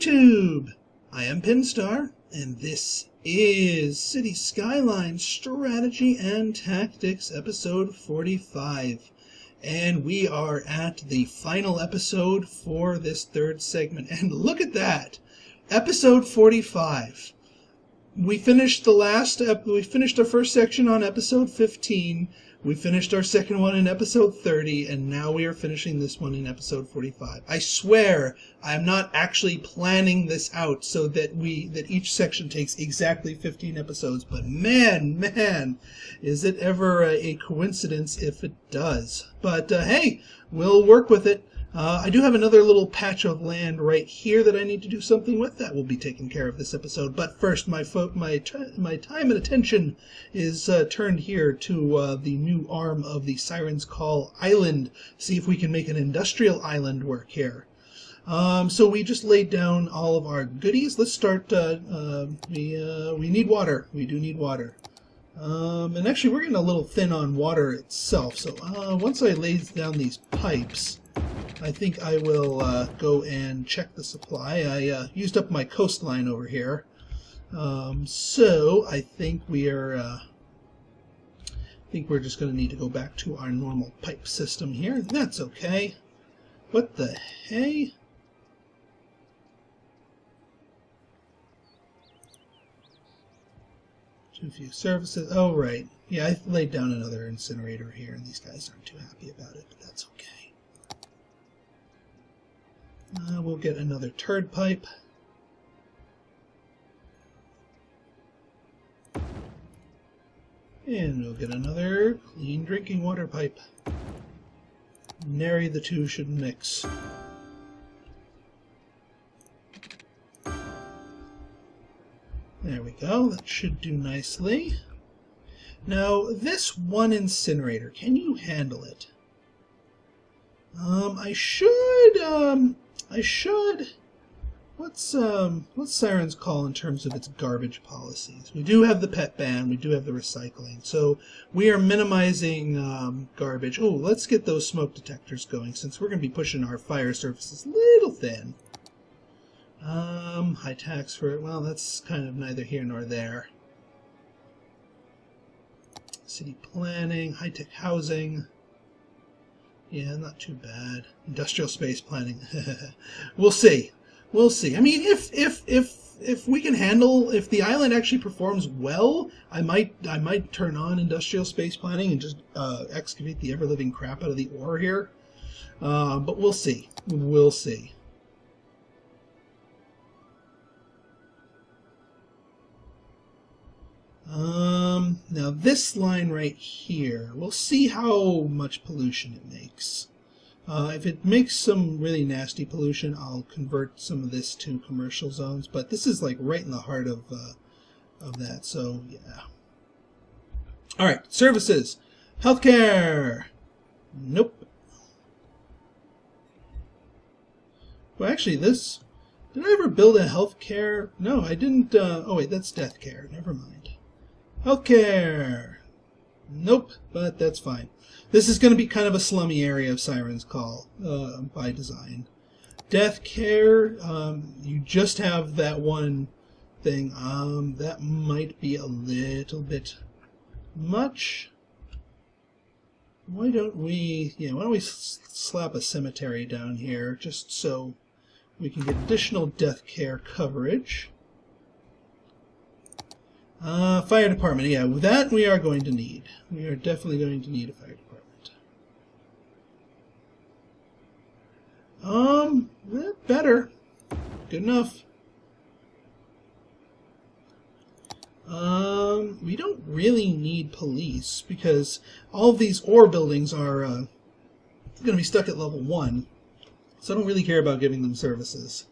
YouTube! I am Pinstar, and this is City Skylines Strategy and Tactics, episode 45. And we are at the final episode for this third segment. And look at that! Episode 45. We finished we finished our first section on episode 15. We finished our second one in episode 30, and now we are finishing this one in episode 45. I swear I am not actually planning this out so that each section takes exactly 15 episodes, but man, is it ever a coincidence if it does. But hey, we'll work with it. I do have another little patch of land right here that I need to do something with. That will be taken care of this episode. But first, my time and attention is turned here to the new arm of the Siren's Call Island. See if we can make an industrial island work here. So we just laid down all of our goodies. Let's start. We need water. We do need water. And actually, we're getting a little thin on water itself. So once I lay down these pipes, I think I will go and check the supply. I used up my coastline over here, so I think we're just going to need to go back to our normal pipe system here. That's okay. What the hey? Too few services. Oh right, yeah. I laid down another incinerator here, and these guys aren't too happy about it, but that's okay. We'll get another turd pipe. And we'll get another clean drinking water pipe. Nary the two should mix. There we go. That should do nicely. Now, this one incinerator, can you handle it? I should. What's Siren's Call in terms of its garbage policies? We do have the pet ban. We do have the recycling. So we are minimizing garbage. Oh, let's get those smoke detectors going since we're going to be pushing our fire services a little thin. High tax for it. Well, that's kind of neither here nor there. City planning, high-tech housing. Yeah, not too bad. Industrial space planning. We'll see. We'll see. I mean, if we can handle, if the island actually performs well, I might turn on industrial space planning and just excavate the ever-living crap out of the ore here. But we'll see. We'll see. Now this line right here, we'll see how much pollution it makes. If it makes some really nasty pollution, I'll convert some of this to commercial zones, but this is like right in the heart of that, so yeah. Alright, services. Healthcare! Nope. Well, actually, did I ever build a healthcare? No, I didn't. Oh wait, that's death care. Never mind. Healthcare! Nope, but that's fine. This is going to be kind of a slummy area of Siren's Call by design. Death care, you just have that one thing. That might be a little bit much. Why don't we slap a cemetery down here just so we can get additional death care coverage. Fire department, yeah, that we are going to need. We are definitely going to need a fire department. Better. Good enough. We don't really need police because all of these ore buildings are going to be stuck at level 1, so I don't really care about giving them services.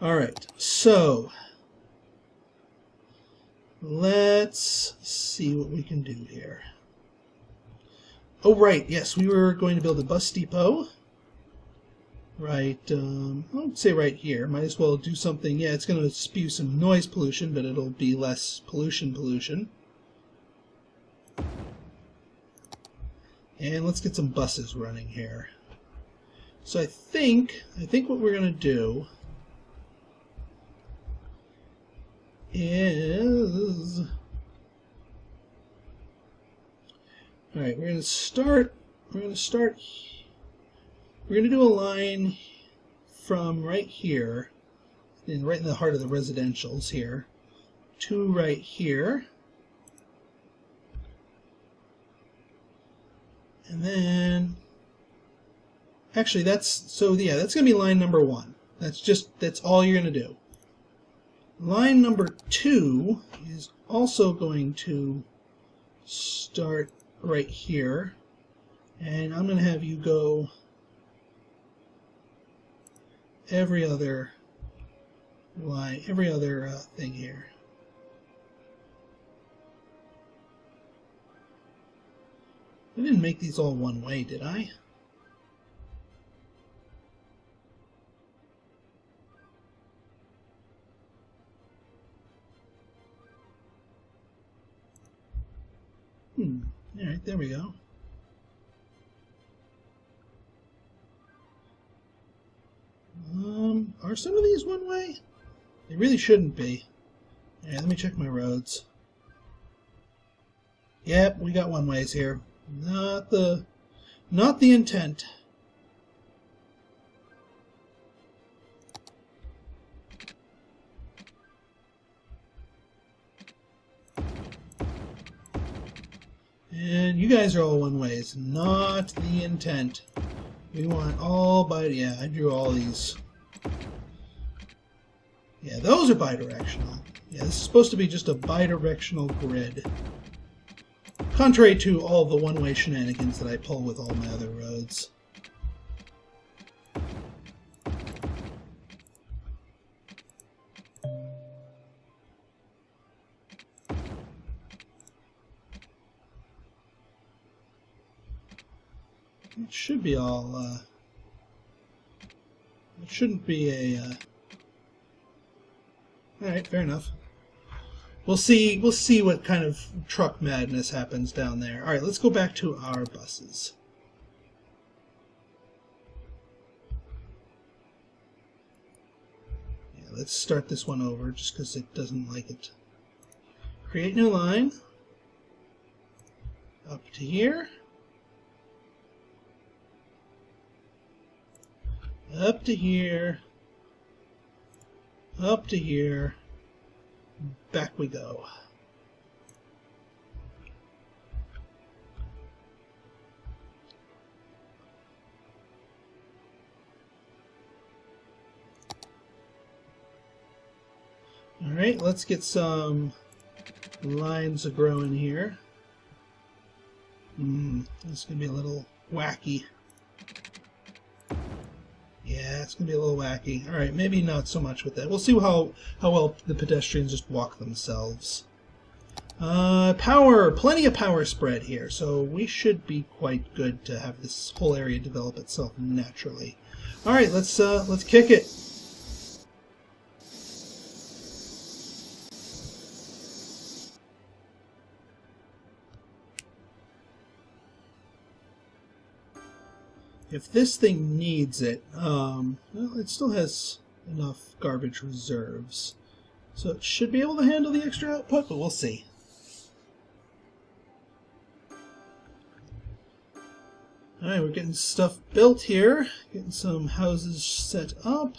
Alright, so let's see what we can do here. Oh, right, yes, we were going to build a bus depot. Right, I'd say right here. Might as well do something. Yeah, it's going to spew some noise pollution, but it'll be less pollution. And let's get some buses running here. So I think what we're going to do is, all right, we're going to do a line from right here, right in the heart of the residentials here, to right here. And then, actually that's going to be line number 1. That's all you're going to do. Line number 2 is also going to start right here, and I'm going to have you go every other line, every other thing here. I didn't make these all one way, did I? Alright, there we go. Are some of these one way? They really shouldn't be. Yeah, let me check my roads. Yep, we got one ways here. Not the intent. And you guys are all one ways. Not the intent. We want all yeah, I drew all these. Yeah, those are bidirectional. Yeah, this is supposed to be just a bidirectional grid. Contrary to all the one-way shenanigans that I pull with all my other roads. It should be all, it shouldn't be a, alright, fair enough. We'll see what kind of truck madness happens down there. Alright, let's go back to our buses. Yeah, let's start this one over just because it doesn't like it. Create new line. Up to here. Up to here. Up to here. Back we go. All right, let's get some lines growing here. This is gonna be a little wacky. Yeah, it's going to be a little wacky. Alright, maybe not so much with that. We'll see how well the pedestrians just walk themselves. Power! Plenty of power spread here, so we should be quite good to have this whole area develop itself naturally. Alright, let's kick it. If this thing needs it, well, it still has enough garbage reserves. So it should be able to handle the extra output, but we'll see. Alright, we're getting stuff built here. Getting some houses set up.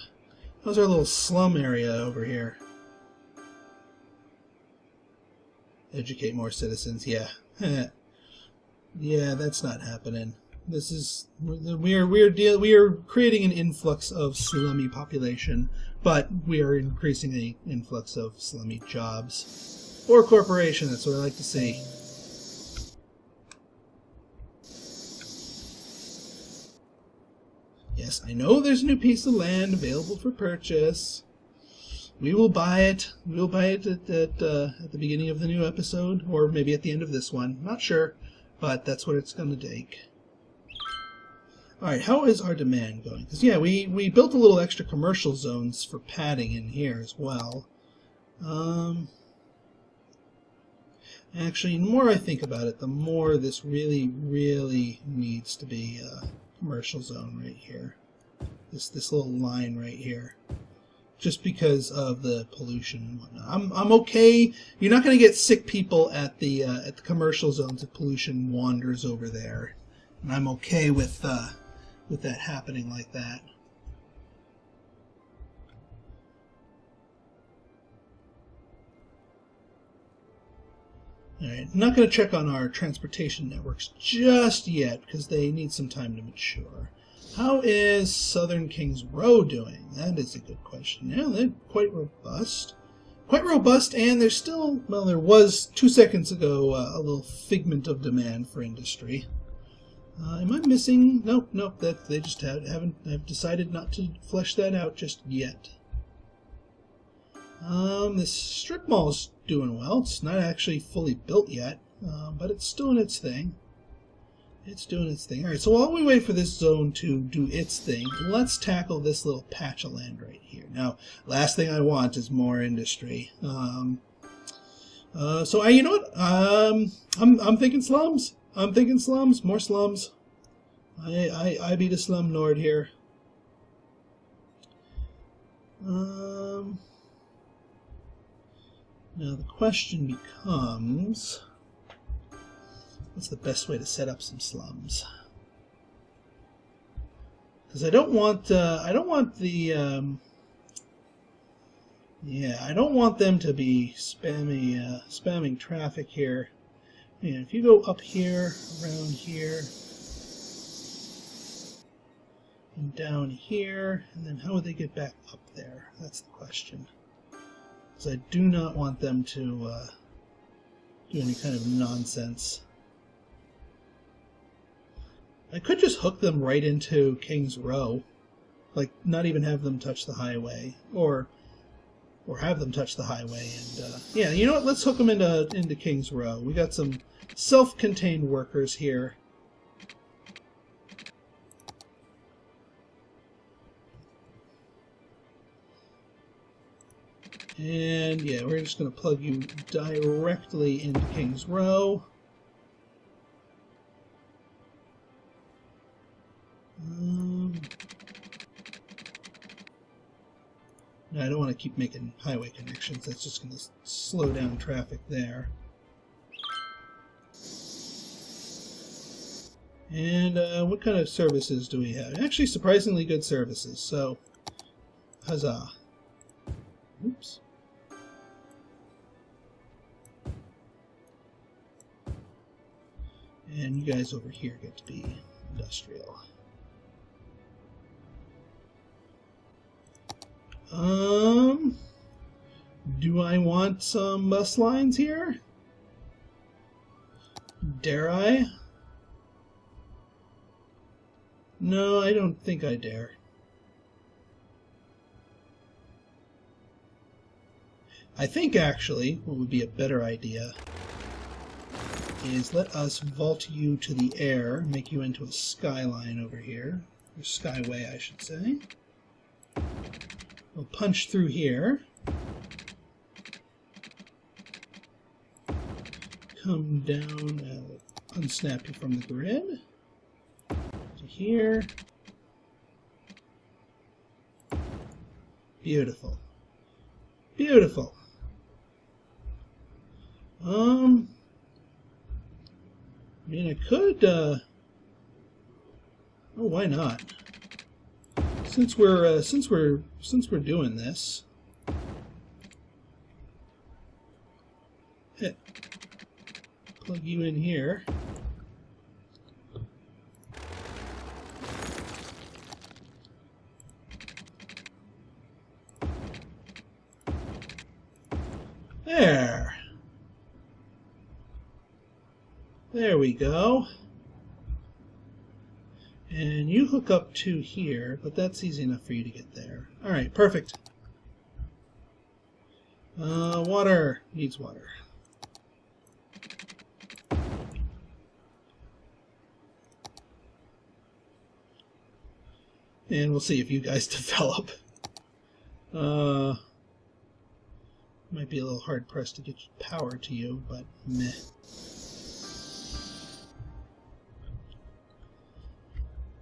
How's our little slum area over here? Educate more citizens, yeah. Yeah, that's not happening. This is we are creating an influx of slummy population, but we are increasing the influx of slummy jobs or corporation. That's what I like to see. Yes, I know there's a new piece of land available for purchase. We will buy it. We will buy it at the beginning of the new episode, or maybe at the end of this one. Not sure, but that's what it's going to take. Alright, how is our demand going? Because, yeah, we built a little extra commercial zones for padding in here as well. Actually, the more I think about it, the more this really, really needs to be a commercial zone right here. This little line right here, just because of the pollution and whatnot. I'm okay. You're not going to get sick people at the commercial zones if pollution wanders over there, and I'm okay with that happening like that. All right, I'm not going to check on our transportation networks just yet because they need some time to mature. How is Southern Kings Row doing? That is a good question. Yeah, they're quite robust. Quite robust, and there's still, well, there was 2 seconds ago a little figment of demand for industry. Am I missing? Nope. That they just have decided not to flesh that out just yet. This strip mall's doing well. It's not actually fully built yet, but it's doing its thing. It's doing its thing. Alright, so while we wait for this zone to do its thing, let's tackle this little patch of land right here. Now, last thing I want is more industry. You know what? I'm thinking slums. I'm thinking slums. More slums. I be the slum lord here. Now the question becomes, what's the best way to set up some slums? Because I don't want them to be spamming traffic here. Yeah, if you go up here, around here, and down here, and then how would they get back up there? That's the question. Because I do not want them to do any kind of nonsense. I could just hook them right into King's Row, like not even have them touch the highway, or have them touch the highway. And yeah, you know what? Let's hook them into King's Row. We got some self-contained workers here. And yeah, we're just going to plug you directly into King's Row. I don't want to keep making highway connections. That's just going to slow down traffic there. And what kind of services do we have? Actually, surprisingly good services. So, huzzah. Oops. And you guys over here get to be industrial. Do I want some bus lines here? Dare I? No, I don't think I dare. I think actually what would be a better idea is let us vault you to the air, make you into a skyline over here, or skyway I should say. We'll punch through here. Come down, unsnap you from the grid. To here. Beautiful. Beautiful. I mean, I could, oh, why not? Since we're doing this, plug you in here. There. There we go. And you hook up to here, but that's easy enough for you to get there. Alright, perfect. Water. Needs water. And we'll see if you guys develop. Might be a little hard pressed to get power to you, but meh.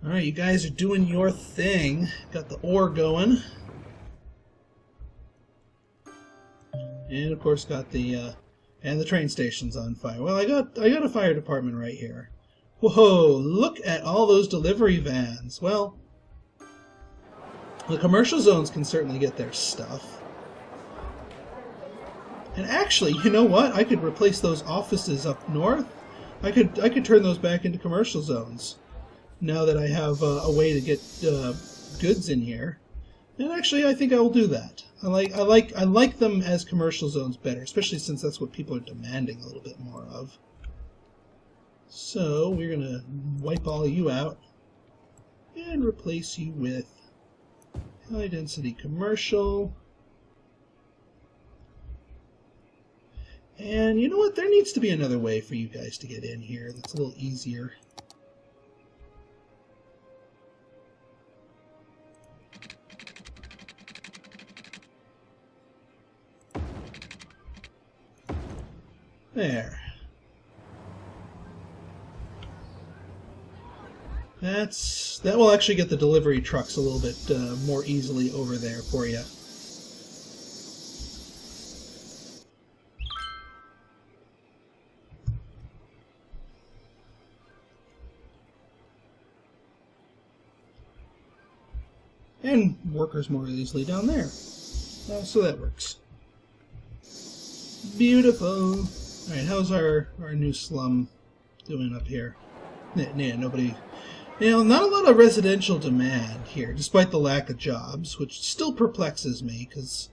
Alright, you guys are doing your thing. Got the ore going. And of course got the train station's on fire. Well, I got a fire department right here. Whoa, look at all those delivery vans. Well, the commercial zones can certainly get their stuff. And actually, you know what? I could replace those offices up north. I could turn those back into commercial zones. Now that I have a way to get goods in here. And actually, I think I will do that. I like them as commercial zones better, especially since that's what people are demanding a little bit more of. So we're gonna wipe all of you out and replace you with high density commercial. And you know what? There needs to be another way for you guys to get in here that's a little easier. There. That will actually get the delivery trucks a little bit more easily over there for you. And workers more easily down there. So that works. Beautiful. Alright, how's our new slum doing up here? Yeah, nobody... You know, not a lot of residential demand here, despite the lack of jobs, which still perplexes me, because,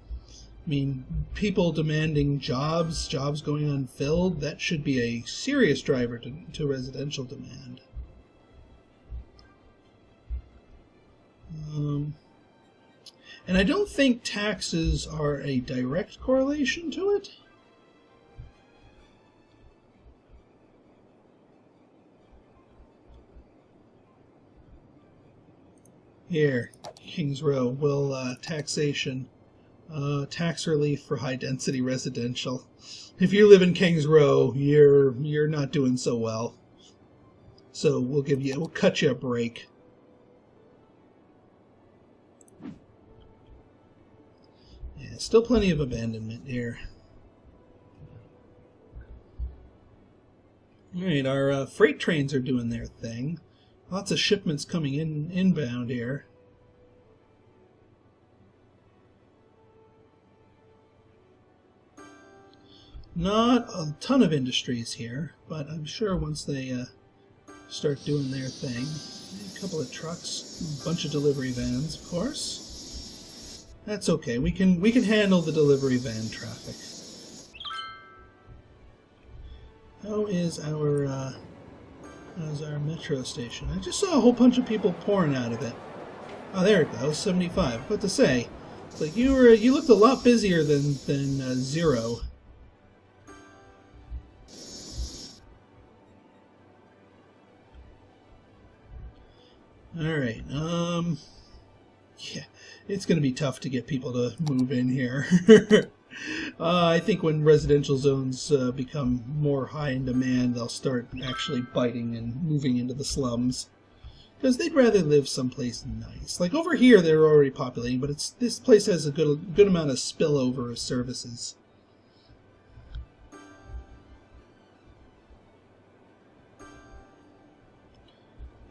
I mean, people demanding jobs going unfilled, that should be a serious driver to residential demand. And I don't think taxes are a direct correlation to it. Here, Kings Row will taxation, tax relief for high density residential. If you live in Kings Row, you're not doing so well. So we'll cut you a break. Yeah, still plenty of abandonment here. Alright, our freight trains are doing their thing. Lots of shipments coming inbound here. Not a ton of industries here, but I'm sure once they start doing their thing. A couple of trucks, a bunch of delivery vans, of course. That's okay. We can handle the delivery van traffic. How's our metro station? I just saw a whole bunch of people pouring out of it. Oh, there it goes, 75. What to say? It's like you looked a lot busier than Zero. All right. Yeah, it's going to be tough to get people to move in here. I think when residential zones become more high in demand, they'll start actually biting and moving into the slums. Because they'd rather live someplace nice. Like over here, they're already populating, but this place has a good amount of spillover of services.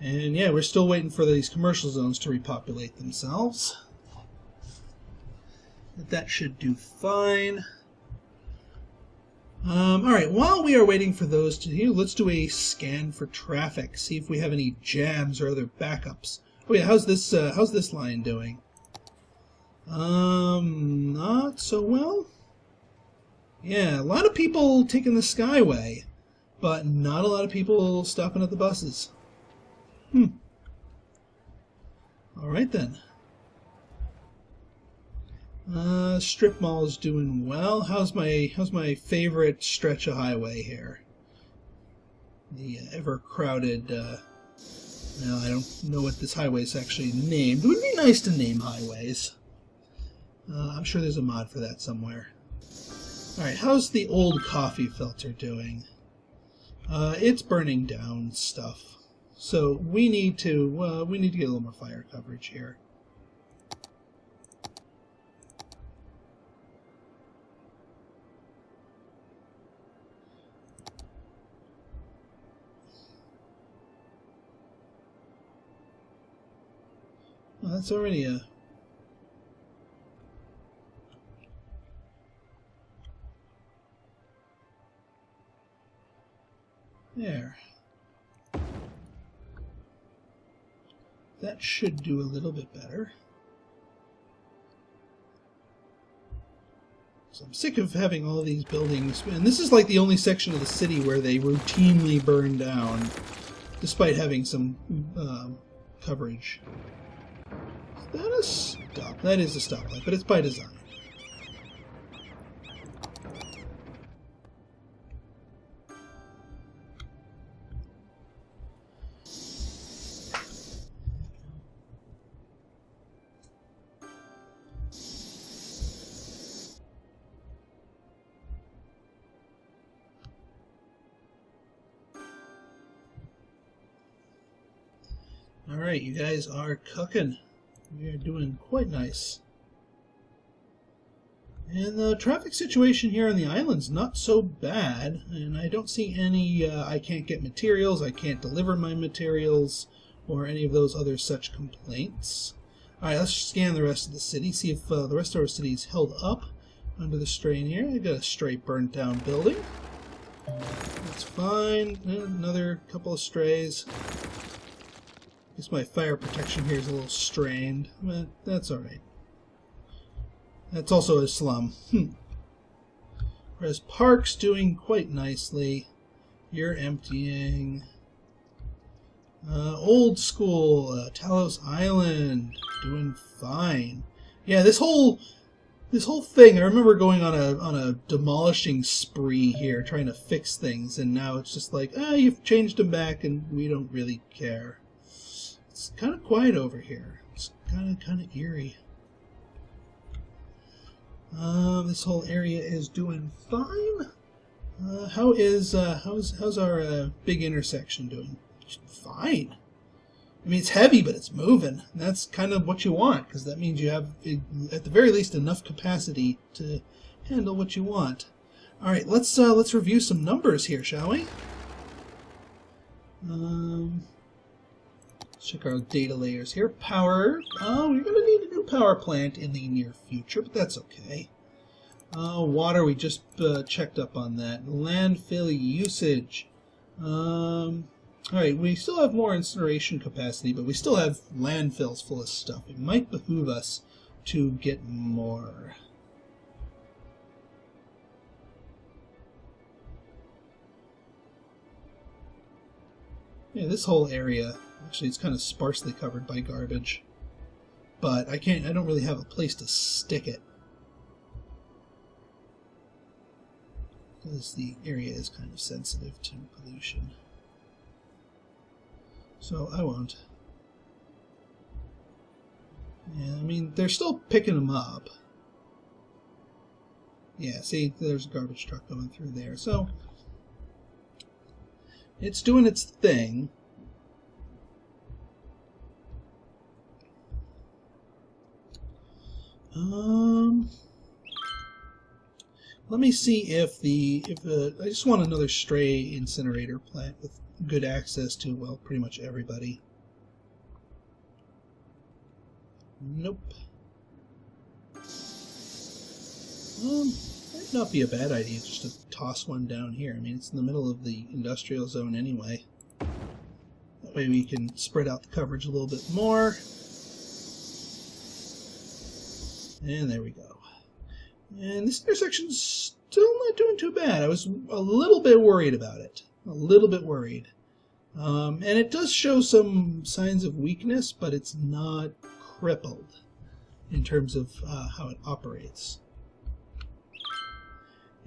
And yeah, we're still waiting for these commercial zones to repopulate themselves. That should do fine. Alright, while we are waiting for those to do, let's do a scan for traffic. See if we have any jams or other backups. Oh yeah, how's this line doing? Not so well. Yeah, a lot of people taking the Skyway, but not a lot of people stopping at the buses. Alright then. Strip mall is doing well. How's my favorite stretch of highway here? The ever crowded. Well, I don't know what this highway is actually named. It would be nice to name highways. I'm sure there's a mod for that somewhere. All right, how's the old coffee filter doing? It's burning down stuff. So we need to get a little more fire coverage here. Well, that's already a... There. That should do a little bit better. So I'm sick of having all these buildings, and this is like the only section of the city where they routinely burn down, despite having some coverage. Is that a stop? That is a stoplight, but it's by design. Alright, you guys are cooking. We are doing quite nice. And the traffic situation here on the island's not so bad, and I don't see any, I can't get materials, I can't deliver my materials, or any of those other such complaints. Alright, let's scan the rest of the city, see if the rest of our city's held up under the strain here. I got a stray burnt down building. That's fine. Another couple of strays. I guess my fire protection here is a little strained, but that's alright. That's also a slum. Whereas Park's doing quite nicely. You're emptying. Old School, Talos Island, doing fine. Yeah, this whole thing, I remember going on a demolishing spree here, trying to fix things, and now it's just like, you've changed them back and we don't really care. It's kind of quiet over here. It's kind of eerie. This whole area is doing fine. How's our big intersection doing? Fine. I mean, it's heavy, but it's moving. That's kind of what you want, because that means you have, at the very least, enough capacity to handle what you want. All right, let's review some numbers here, shall we? Check our data layers here. Power. We're going to need a new power plant in the near future, but that's okay. Water, we just checked up on that. Landfill usage. Alright, we still have more incineration capacity, but we still have landfills full of stuff. It might behoove us to get more. Yeah, this whole area, actually it's kind of sparsely covered by garbage. But I don't really have a place to stick it. Because the area is kind of sensitive to pollution. So I won't. Yeah, I mean, they're still picking them up. Yeah, see, there's a garbage truck going through there. So it's doing its thing. Let me see if I just want another stray incinerator plant with good access to, well, pretty much everybody. Nope. Might not be a bad idea just to toss one down here. I mean, it's in the middle of the industrial zone anyway. That way we can spread out the coverage a little bit more. And there we go. And this intersection's still not doing too bad. I was a little bit worried about it. A little bit worried. And it does show some signs of weakness, but it's not crippled in terms of how it operates.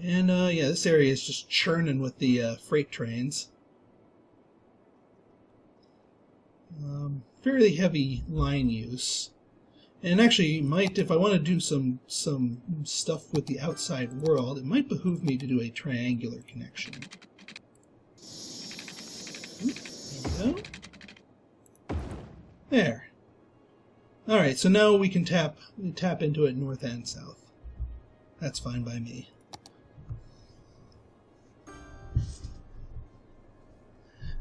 And yeah, this area is just churning with the freight trains. Fairly heavy line use. And actually, if I want to do some stuff with the outside world, it might behoove me to do a triangular connection. There we go. There. Alright, so now we can tap into it north and south. That's fine by me.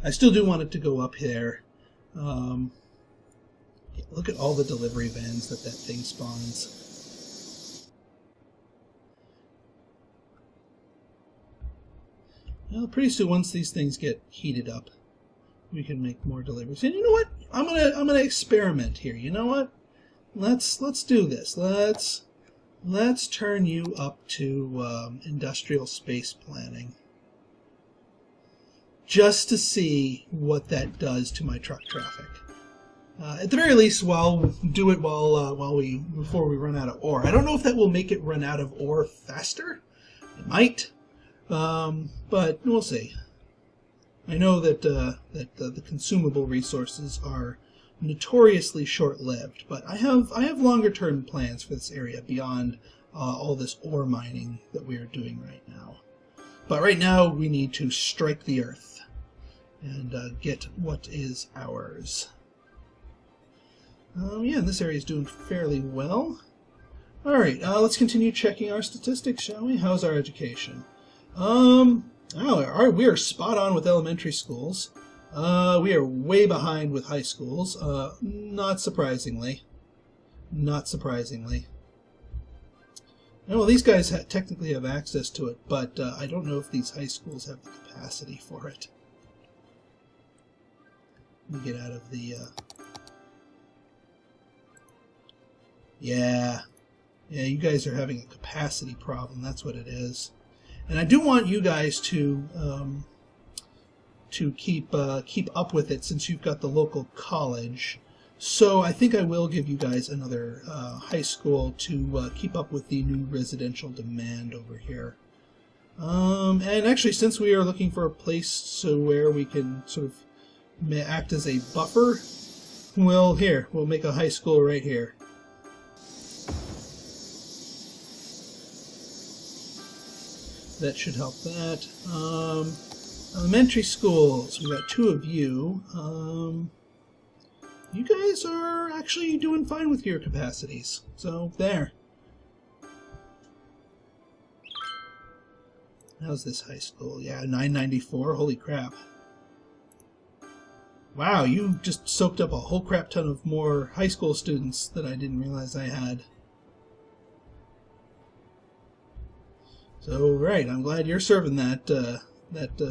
I still do want it to go up there. Look at all the delivery vans that thing spawns. Well, pretty soon, once these things get heated up, we can make more deliveries. And you know what? I'm gonna experiment here. You know what? Let's do this. Let's turn you up to industrial space planning, just to see what that does to my truck traffic. At the very least, do it before we run out of ore. I don't know if that will make it run out of ore faster. It might, but we'll see. I know that the consumable resources are notoriously short-lived, but I have longer-term plans for this area beyond all this ore mining that we are doing right now. But right now, we need to strike the earth and get what is ours. Yeah, this area is doing fairly well. All right, let's continue checking our statistics, shall we? How's our education? We are spot on with elementary schools. We are way behind with high schools. Not surprisingly. Not surprisingly. Well, these guys technically have access to it, but I don't know if these high schools have the capacity for it. Let me get out of the... Yeah, you guys are having a capacity problem. That's what it is. And I do want you guys to keep up with it, since you've got the local college. So I think I will give you guys another high school to keep up with the new residential demand over here. And actually, since we are looking for a place where we can sort of act as a buffer, we'll make a high school right here. That should help that. Elementary schools. We got 2 of you. You guys are actually doing fine with your capacities. So, there. How's this high school? Yeah, 994. Holy crap. Wow, you just soaked up a whole crap ton of more high school students that I didn't realize I had. So, right, I'm glad you're serving that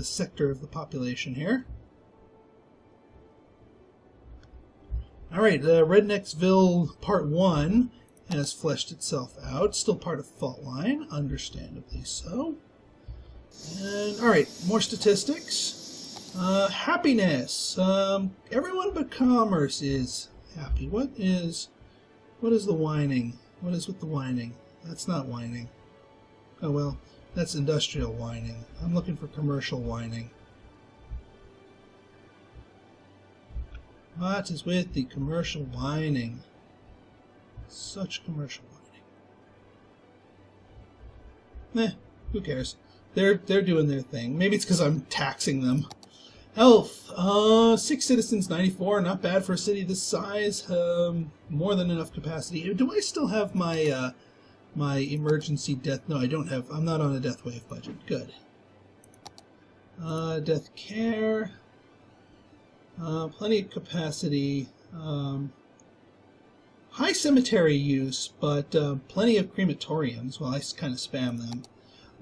sector of the population here. Alright, Rednecksville Part 1 has fleshed itself out. Still part of Fault Line, understandably so. And, alright, more statistics. Happiness. Everyone but commerce is happy. What is the whining? What is with the whining? That's not whining. Oh well, that's industrial whining. I'm looking for commercial whining. What is with the commercial whining? Such commercial whining. Who cares? They're doing their thing. Maybe it's because I'm taxing them. Health. 6 citizens, 94. Not bad for a city this size. More than enough capacity. Do I still have my my emergency death? No, I don't have. I'm not on a death wave budget. Good. Death care. Plenty of capacity. High cemetery use, but plenty of crematoriums. Well, I kind of spam them.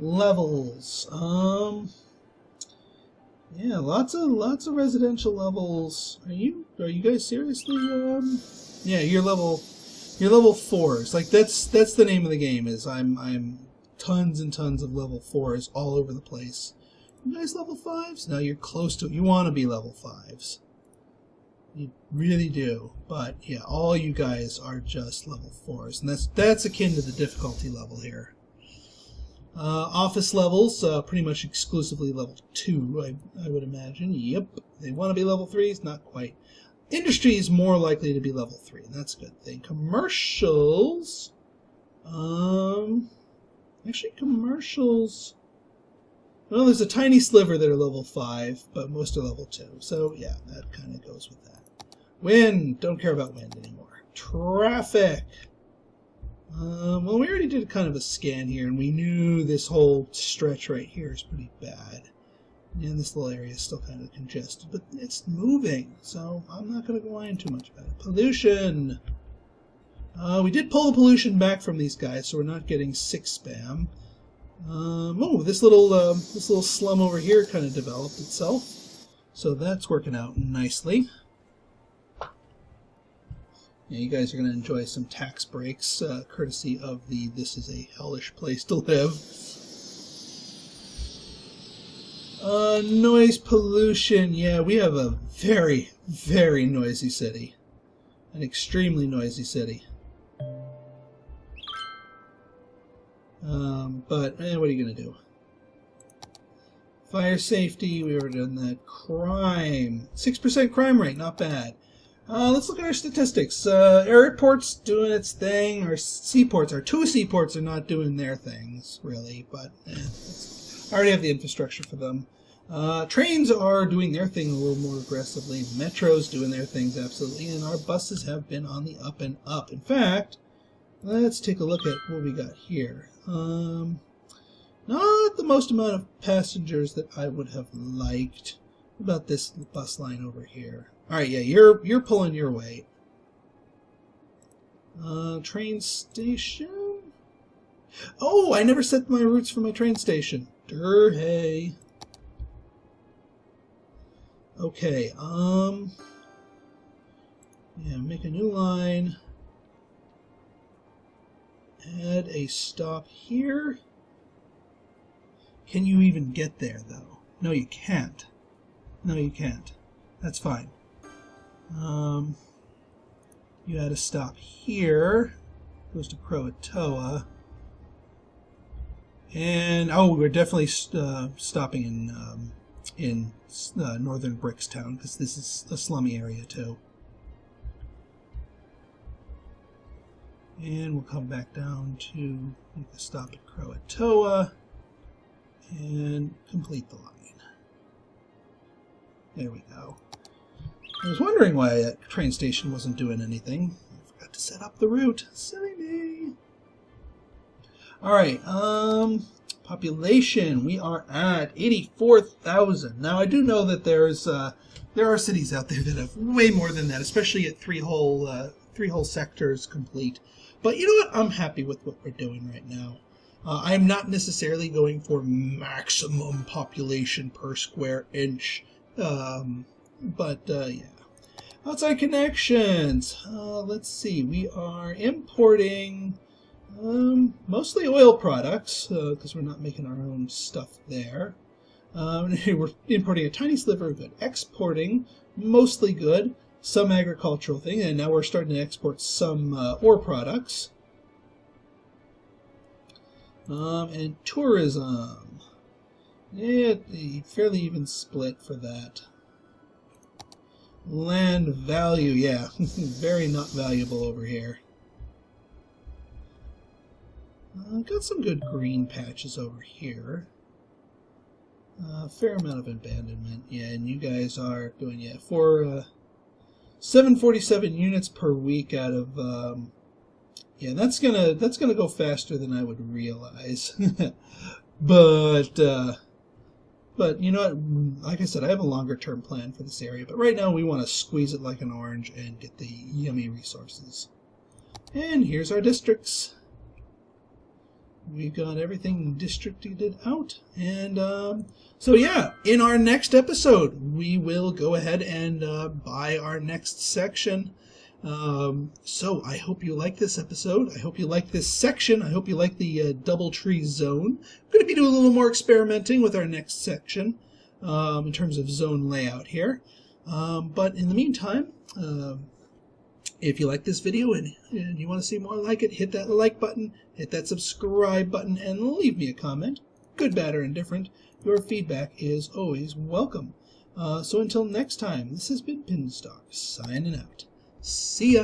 Levels. Yeah, lots of residential levels. Are you guys seriously? Yeah, you're level 4s. Like that's the name of the game. Is I'm tons and tons of level 4s all over the place. You guys level 5s? No, you're close to it. You want to be level 5s. You really do. But yeah, all you guys are just level 4s, and that's akin to the difficulty level here. Office levels, pretty much exclusively level 2, I would imagine. Yep. They want to be level 3s? Not quite. Industry is more likely to be level 3, and that's a good thing. Commercials, actually commercials, well, there's a tiny sliver that are level 5, but most are level 2. So yeah, that kind of goes with that. Wind. Don't care about wind anymore. Traffic. Well, we already did kind of a scan here, and we knew this whole stretch right here is pretty bad. And this little area is still kind of congested, but it's moving, so I'm not going to go on too much about it. Pollution. We did pull the pollution back from these guys, so we're not getting sick spam. Oh, this little slum over here kind of developed itself, so that's working out nicely. Yeah, you guys are going to enjoy some tax breaks, courtesy of the "This is a hellish place to live." Noise pollution. Yeah, we have a very, very noisy city. An extremely noisy city. But what are you going to do? Fire safety, we already done that. Crime. 6% crime rate, not bad. Let's look at our statistics. Airport's doing its thing. Our seaports, our 2 seaports are not doing their things, really. But I already have the infrastructure for them. Trains are doing their thing a little more aggressively. Metro's doing their things absolutely. And our buses have been on the up and up. In fact, let's take a look at what we got here. Not the most amount of passengers that I would have liked. What about this bus line over here? Alright, yeah, you're pulling your weight. Train station? Oh, I never set my routes for my train station. Hey. Okay, yeah, make a new line. Add a stop here. Can you even get there, though? No, you can't. No, you can't. That's fine. You add a stop here. Goes to Croatoa. And, oh, we're definitely stopping in northern Brickstown, because this is a slummy area, too. And we'll come back down to make a stop at Croatoa and complete the line. There we go. I was wondering why that train station wasn't doing anything. I forgot to set up the route. Silly me. Alright, population. We are at 84,000. Now, I do know that there are cities out there that have way more than that, especially at three whole sectors complete. But you know what? I'm happy with what we're doing right now. I'm not necessarily going for maximum population per square inch. But yeah. Outside connections. Let's see. We are importing mostly oil products, because we're not making our own stuff there. We're importing a tiny sliver of good. Exporting, mostly good. Some agricultural thing, and now we're starting to export some ore products. And tourism. Yeah, fairly even split for that. Land value, yeah, very not valuable over here. Got some good green patches over here. Fair amount of abandonment, yeah, and you guys are doing, yeah, for 747 units per week out of, yeah, that's gonna go faster than I would realize. But you know what, like I said, I have a longer term plan for this area, but right now we want to squeeze it like an orange and get the yummy resources. And here's our districts. We've got everything districted out, and so yeah, in our next episode we will go ahead and buy our next section. So I hope you like this episode. I hope you like this section. I hope you like the Doubletree zone. I'm going to be doing a little more experimenting with our next section in terms of zone layout here. But in the meantime, if you like this video and you want to see more like it, hit that like button, hit that subscribe button, and leave me a comment. Good, bad, or indifferent. Your feedback is always welcome. So until next time, this has been Pinstar, signing out. See ya!